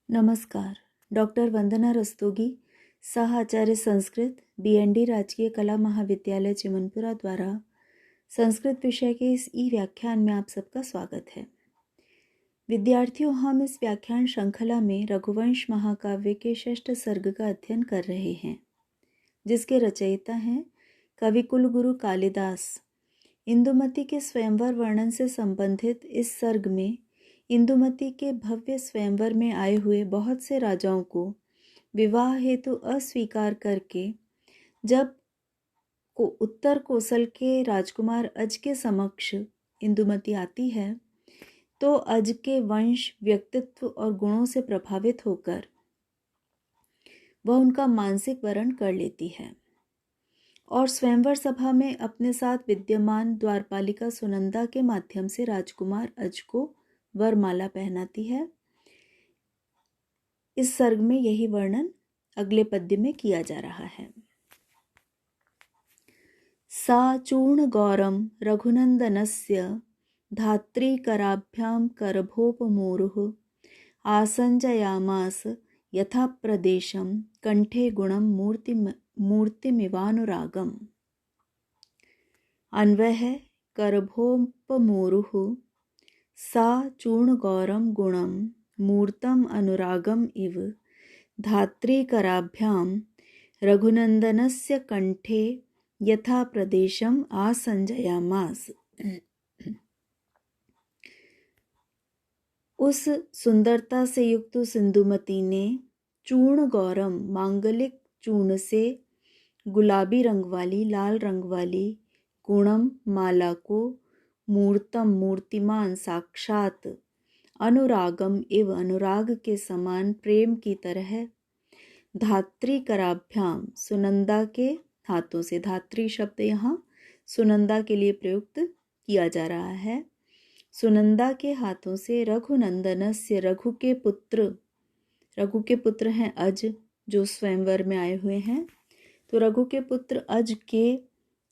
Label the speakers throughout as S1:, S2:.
S1: नमस्कार। डॉक्टर वंदना रस्तोगी, सह आचार्य संस्कृत, BND राजकीय कला महाविद्यालय चिमनपुरा द्वारा संस्कृत विषय के इस व्याख्यान में आप सबका स्वागत है। विद्यार्थियों, हम इस व्याख्यान श्रृंखला में रघुवंश महाकाव्य के 6ठ सर्ग का अध्ययन कर रहे हैं, जिसके रचयिता हैं कवि कुलगुरु कालिदास। इंदुमती के स्वयंवर वर्णन से संबंधित इस सर्ग में इंदुमती के भव्य स्वयंवर में आए हुए बहुत से राजाओं को विवाह हेतु अस्वीकार करके जब उत्तर कोसल के राजकुमार अज के समक्ष इंदुमती आती है, तो अज के वंश, व्यक्तित्व और गुणों से प्रभावित होकर वह उनका मानसिक वरण कर लेती है और स्वयंवर सभा में अपने साथ विद्यमान द्वारपालिका सुनंदा के माध्यम से राजकुमार अज को वरमाला पहनाती है। इस सर्ग में यही वर्णन अगले पद्य में किया जा रहा है। सा चूर्ण गौरम रघुनंदनस्य धात्री कराभ्याम करभोपमोरुः आसंजयामास यथा प्रदेशम कंठे गुणम मूर्तिमिवानुरागम। अन्वय है करभोपमोरुः सा चूर्ण गौरम गुणम मूर्तम अनुरागम इव धात्री कराभ्याम रघुनंदनस्य कंठे यथा प्रदेशम आसंजयामास। उस सुंदरता से युक्त इंदुमती ने चूर्ण गौरम मांगलिक चूर्ण से गुलाबी रंग वाली, लाल रंग वाली गुणम माला को मूर्तम मूर्तिमान, साक्षात, अनुरागम एव अनुराग के समान, प्रेम की तरह, धात्री कराभ्याम सुनंदा के हाथों से। धात्री शब्द यहाँ सुनंदा के लिए प्रयुक्त किया जा रहा है। सुनंदा के हाथों से रघुनंदनस्य रघु के पुत्र हैं अज, जो स्वयंवर में आए हुए हैं। तो रघु के पुत्र अज के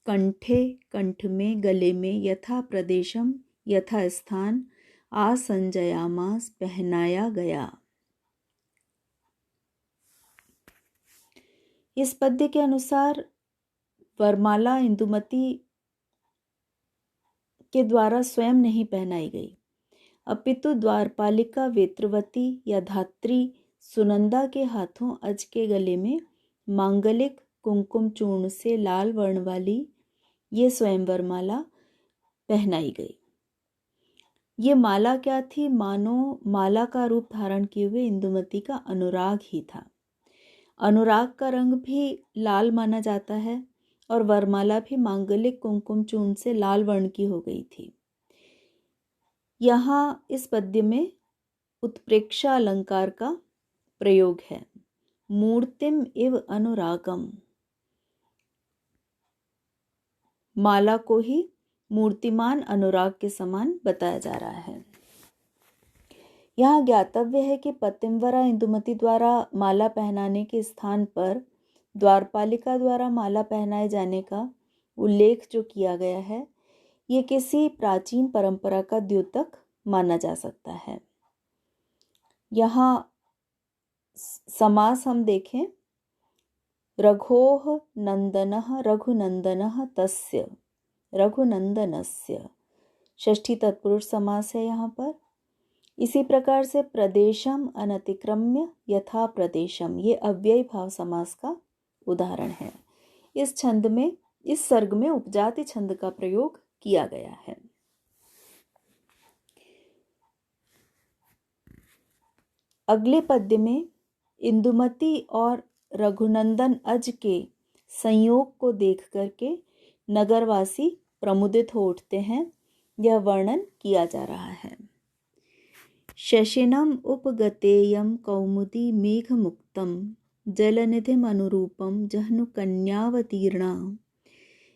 S1: कंठे, कंठ में, गले में, यथा प्रदेशम यथा स्थान, आसंजयामास पहनाया गया। इस पद्य के अनुसार वरमाला इंदुमती के द्वारा स्वयं नहीं पहनाई गई, अपितु द्वारपालिका वेत्रवती या धात्री सुनंदा के हाथों अज के गले में मांगलिक कुंकुम चूर्ण से लाल वर्ण वाली ये स्वयंवर माला पहनाई गई। ये माला क्या थी? मानो माला का रूप धारण किए हुए इंदुमती का अनुराग ही था। अनुराग का रंग भी लाल माना जाता है और वरमाला भी मांगलिक कुंकुम चूर्ण से लाल वर्ण की हो गई थी। यहाँ इस पद्य में उत्प्रेक्षा अलंकार का प्रयोग है। मूर्तिम इव अनुरागम, माला को ही मूर्तिमान, अनुराग के समान बताया जा रहा है। यहाँ ज्ञातव्य है कि पतिंवरा इंदुमती द्वारा माला पहनाने के स्थान पर द्वारपालिका द्वारा माला पहनाए जाने का उल्लेख जो किया गया है, ये किसी प्राचीन परंपरा का द्योतक माना जा सकता है। यहाँ समास हम देखें, रघोः नंदनः रघुनंदनः तस्य रघुनंदनस्य, षष्ठी तत्पुरुष समास है यहाँ पर। इसी प्रकार से प्रदेशम अनतिक्रम्य यथा प्रदेशम, ये अव्ययी भाव समास का उदाहरण है। इस छंद में, इस सर्ग में उपजाति छंद का प्रयोग किया गया है। अगले पद्य में इंदुमती और रघुनंदन अज के संयोग को देख करके नगरवासी प्रमुदित हो उठते हैं। यह वर्णन किया जा रहा है। शशिनम उपगतेयम कौमुदी मेघमुक्तम जलनिधिम अनुरूपम जह्नु कन्यावतीर्णा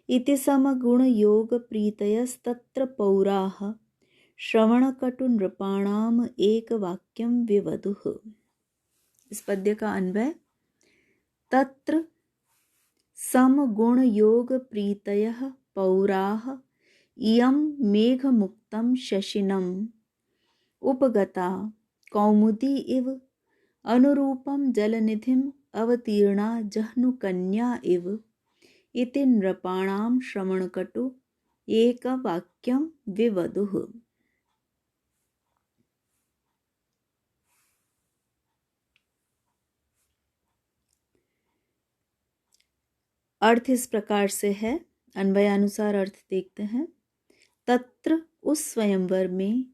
S1: इति समगुण योग प्रीतयस्तत्र पौराः श्रवणकटु नृपाणाम एक वाक्यम विवदुः। इस पद्य का अन्वय, तत्र समगुण योग प्रीतयः पौराः इयं मेघमुक्तं शशिनम् उपगता कौमुदी इव अनुरूपम जलनिधिम अवतीर्णा जह्नु कन्या इव इति नृपाणां श्रवणकटु एकवाक्यं विवदुः। अर्थ इस प्रकार से है, अन्वयानुसार अर्थ देखते हैं। तत्र उस स्वयंवर में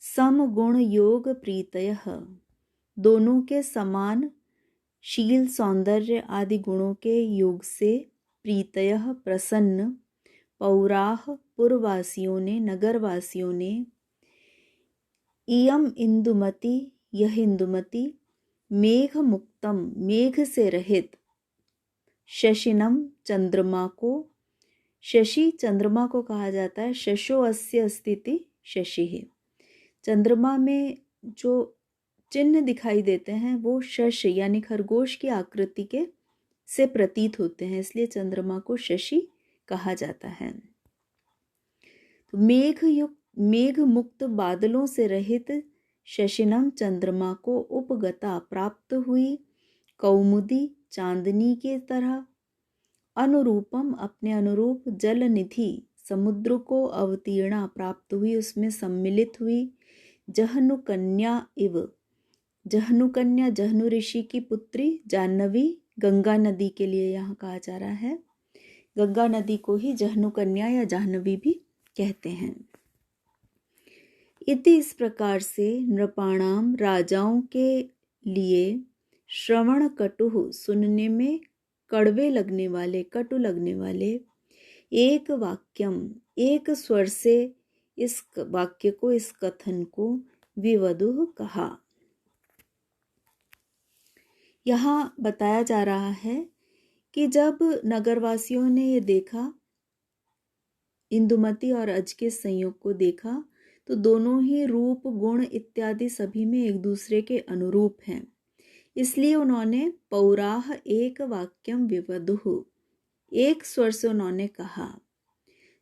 S1: समगुण योग प्रीतयः, दोनों के समान शील सौंदर्य आदि गुणों के योग से प्रीतयः प्रसन्न पौराह पूर्ववासियों ने, नगरवासियों ने, इयम इंदुमति यह इंदुमति, मेघ मुक्तम मेघ से रहित, शशिनम चंद्रमा को, शशि चंद्रमा को कहा जाता है। शशो अस्य स्थिति शशि है। चंद्रमा में जो चिन्ह दिखाई देते हैं वो शश यानी खरगोश की आकृति के से प्रतीत होते हैं, इसलिए चंद्रमा को शशि कहा जाता है। तो मेघ मुक्त बादलों से रहित शशिनम चंद्रमा को उपगता प्राप्त हुई, कौमुदी चांदनी की तरह, अनुरूपम अपने अनुरूप, जल निधि समुद्र को अवतीर्णा प्राप्त हुई, उसमें सम्मिलित हुई, जहनु कन्या इव, जहनु कन्या जहनु ऋषि की पुत्री, जाह्नवी गंगा नदी के लिए यहाँ कहा जा रहा है। गंगा नदी को ही जहनु कन्या या जाह्नवी भी कहते हैं। इति इस प्रकार से नृपाणाम राजाओं के लिए, श्रवण कटुः सुनने में कड़वे लगने वाले, कटु लगने वाले, एक वाक्यम एक स्वर से इस वाक्य को, इस कथन को विवदुः कहा। यहाँ बताया जा रहा है कि जब नगरवासियों ने ये देखा, इंदुमती और अज के संयोग को देखा, तो दोनों ही रूप गुण इत्यादि सभी में एक दूसरे के अनुरूप हैं, इसलिए उन्होंने पौराह एक वाक्यम विवदुः, एक स्वर से उन्होंने कहा।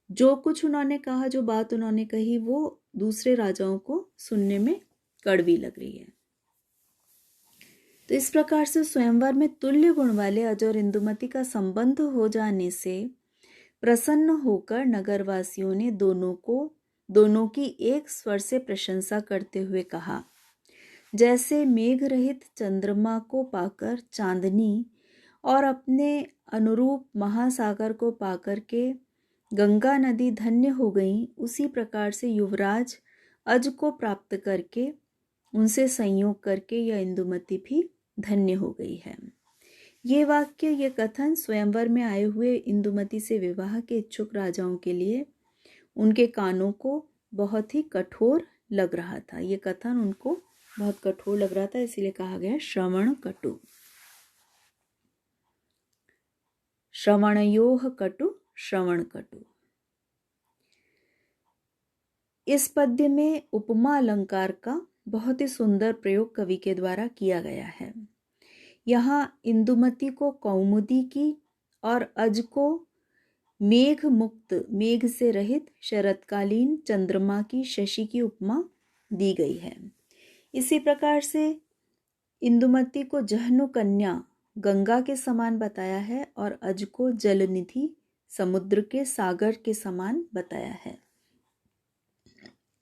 S1: जो कुछ उन्होंने कहा, जो बात उन्होंने कही, वो दूसरे राजाओं को सुनने में कड़वी लग रही है। तो इस प्रकार से स्वयंवर में तुल्य गुण वाले अज और इंदुमती का संबंध हो जाने से प्रसन्न होकर नगरवासियों ने दोनों की एक स्वर से प्रशंसा करते हुए कहा। जैसे मेघ रहित चंद्रमा को पाकर चांदनी और अपने अनुरूप महासागर को पाकर के गंगा नदी धन्य हो गई, उसी प्रकार से युवराज अज को प्राप्त करके, उनसे संयोग करके यह इंदुमती भी धन्य हो गई है। ये वाक्य, ये कथन स्वयंवर में आए हुए इंदुमती से विवाह के इच्छुक राजाओं के लिए उनके कानों को बहुत ही कठोर लग रहा था। ये कथन उनको बहुत कठोर लग रहा था, इसीलिए कहा गया श्रवण कटु। श्रवणयोः कटु, श्रवण कटु। इस पद्य में उपमा अलंकार का बहुत ही सुंदर प्रयोग कवि के द्वारा किया गया है। यहाँ इंदुमती को कौमुदी की और अज को मेघ मुक्त, मेघ से रहित शरतकालीन चंद्रमा की, शशि की उपमा दी गई है। इसी प्रकार से इंदुमती को जह्नु कन्या गंगा के समान बताया है और अज को जलनिधि समुद्र के, सागर के समान बताया है।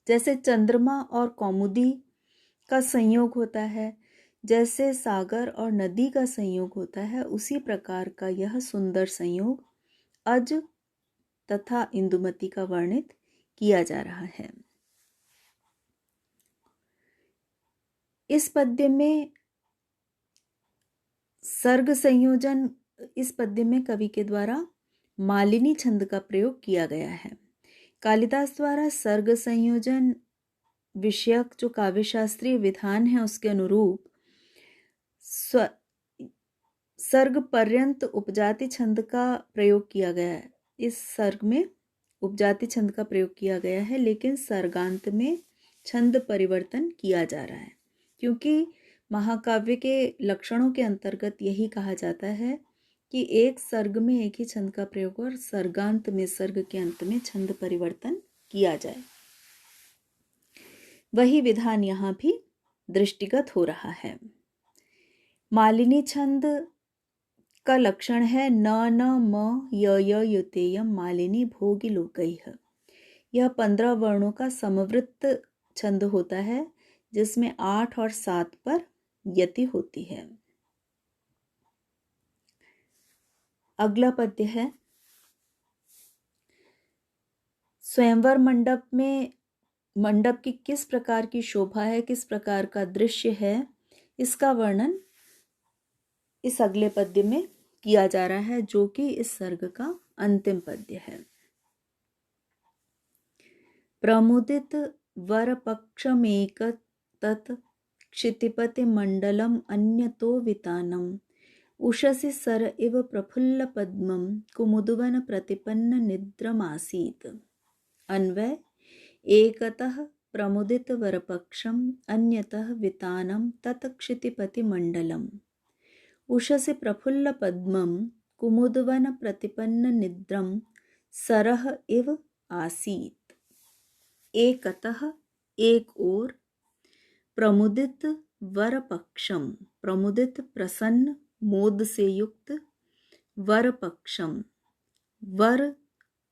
S1: जैसे चंद्रमा और कौमुदी का संयोग होता है, जैसे सागर और नदी का संयोग होता है, उसी प्रकार का यह सुंदर संयोग अज तथा इंदुमती का वर्णित किया जा रहा है। इस पद्य में सर्ग संयोजन, इस पद्य में कवि के द्वारा मालिनी छंद का प्रयोग किया गया है। कालिदास द्वारा सर्ग संयोजन विषयक जो काव्यशास्त्रीय विधान है, उसके अनुरूप सर्ग पर्यंत उपजाति छंद का प्रयोग किया गया है। इस सर्ग में उपजाति छंद का प्रयोग किया गया है, लेकिन सर्गांत में छंद परिवर्तन किया जा रहा है, क्योंकि महाकाव्य के लक्षणों के अंतर्गत यही कहा जाता है कि एक सर्ग में एक ही छंद का प्रयोग और सर्गांत में, सर्ग के अंत में छंद परिवर्तन किया जाए। वही विधान यहाँ भी दृष्टिगत हो रहा है। मालिनी छंद का लक्षण है न न म य युतेयम मालिनी भोगी लोकैः। यह 15 वर्णों का समवृत्त छंद होता है जिसमें 8 और 7 पर यति होती है। अगला पद्य है, स्वयंवर मंडप की किस प्रकार की शोभा है, किस प्रकार का दृश्य है, इसका वर्णन इस अगले पद्य में किया जा रहा है, जो कि इस सर्ग का अंतिम पद्य है। प्रमुदित वर पक्षमेक तत् क्षितिपति मंडलम अन्यतो वितानम उषसि सर इव प्रफुल्ल पद्मम कुमुदवन प्रतिपन्न निद्रमासीत। अन्वय, एकतः प्रमुदित वरपक्षम अन्यतः वितानम तत् क्षितिपति मंडलम उषसि प्रफुल्ल पद्मम कुमुदवन प्रतिपन्न निद्रम सरह इव आसीत। एकतः एक ओर, प्रमुदित वरपक्षम प्रमुदित प्रसन्न मोद से युक्त, वरपक्षम वर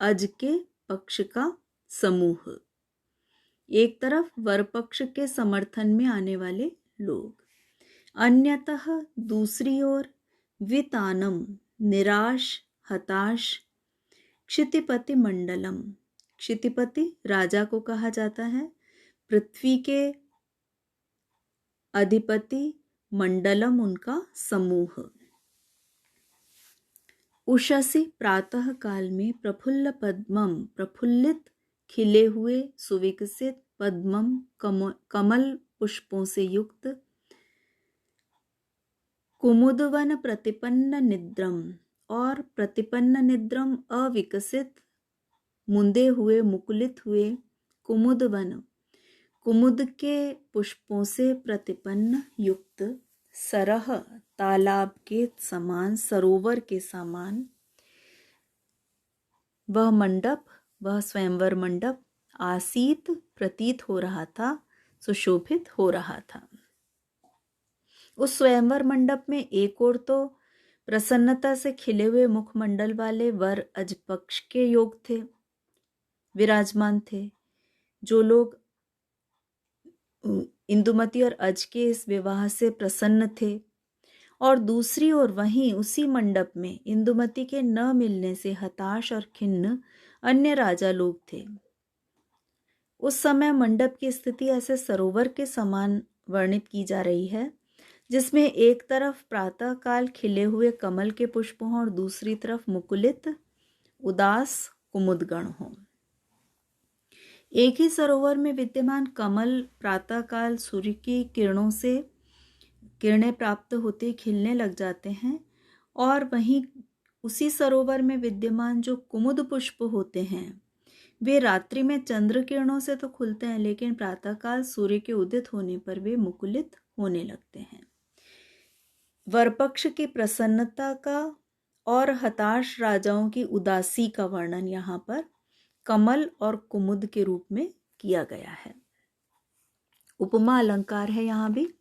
S1: अज के पक्ष का समूह, एक तरफ वरपक्ष के समर्थन में आने वाले लोग, अन्यतः दूसरी ओर वितानम निराश हताश, क्षितिपति मंडलम क्षितिपति राजा को कहा जाता है, पृथ्वी के अधिपति, मंडलम उनका समूह। उषसि प्रातः काल में, प्रफुल्ल पद्मम प्रफुल्लित खिले हुए सुविकसित, पद्मम कमल पुष्पों से युक्त, कुमुदवन प्रतिपन्न निद्रम और प्रतिपन्न निद्रम अविकसित मुंदे हुए मुकुलित हुए, कुमुदवन कुमुद के पुष्पों से प्रतिपन्न युक्त, सरह तालाब के समान, सरोवर के समान, वह मंडप, वह स्वयंवर मंडप आसीत प्रतीत हो रहा था, सुशोभित हो रहा था। उस स्वयंवर मंडप में एक ओर तो प्रसन्नता से खिले हुए मुखमंडल वाले वर अजपक्ष के योग थे, विराजमान थे, जो लोग इंदुमती और अज के इस विवाह से प्रसन्न थे, और दूसरी ओर वहीं उसी मंडप में इंदुमती के न मिलने से हताश और खिन्न अन्य राजा लोग थे। उस समय मंडप की स्थिति ऐसे सरोवर के समान वर्णित की जा रही है, जिसमें एक तरफ प्रातः काल खिले हुए कमल के पुष्प हों और दूसरी तरफ मुकुलित उदास कुमुदगण हों। एक ही सरोवर में विद्यमान कमल प्रातः काल सूर्य की किरणें प्राप्त होते खिलने लग जाते हैं, और वहीं उसी सरोवर में विद्यमान जो कुमुद पुष्प होते हैं वे रात्रि में चंद्र किरणों से तो खुलते हैं, लेकिन प्रातःकाल सूर्य के उदित होने पर वे मुकुलित होने लगते हैं। वरपक्ष की प्रसन्नता का और हताश राजाओं की उदासी का वर्णन यहाँ पर कमल और कुमुद के रूप में किया गया है। उपमा अलंकार है यहाँ भी।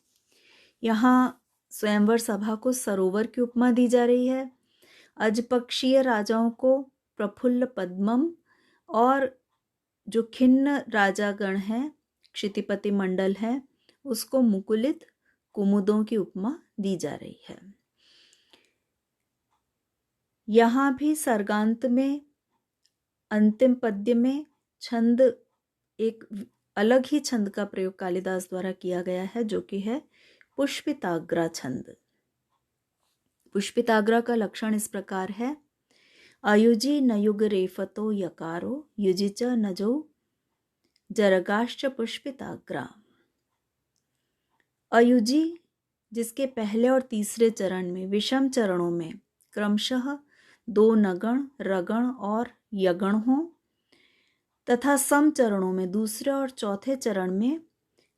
S1: यहाँ स्वयंवर सभा को सरोवर की उपमा दी जा रही है। अजपक्षीय राजाओं को प्रफुल्ल पद्मम और जो खिन्न राजागण है, क्षितिपति मंडल है, उसको मुकुलित कुमुदों की उपमा दी जा रही है। यहाँ भी सर्गांत में अंतिम पद्य में छंद, एक अलग ही छंद का प्रयोग कालिदास द्वारा किया गया है, जो कि है पुष्पिताग्रा छंद। पुष्पिताग्रा का लक्षण इस प्रकार है, अयुजी नयुग रेफतो यकारो युजिच नजो जरगाश्च पुष्पिताग्रा। अयुजी जिसके पहले और तीसरे चरण में, विषम चरणों में क्रमशः 2 नगण, रगण और यगण हो, तथा सम चरणों में दूसरे और चौथे चरण में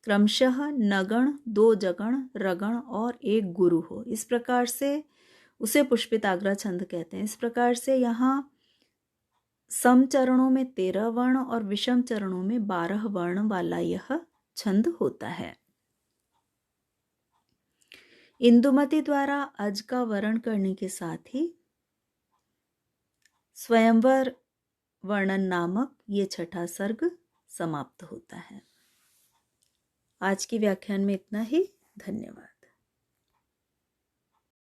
S1: क्रमशः नगण, 2 जगण, रगण और 1 गुरु हो। इस प्रकार से उसे पुष्पिताग्रा छंद कहते हैं। इस प्रकार से यहाँ सम चरणों में 13 वर्ण और विषम चरणों में 12 वर्ण वाला यह छंद होता है। इंदुमती द्वारा अज का वर्ण करने के साथ ही स्वयंवर वर्णन नामक ये छठा सर्ग समाप्त होता है। आज के व्याख्यान में इतना ही। धन्यवाद।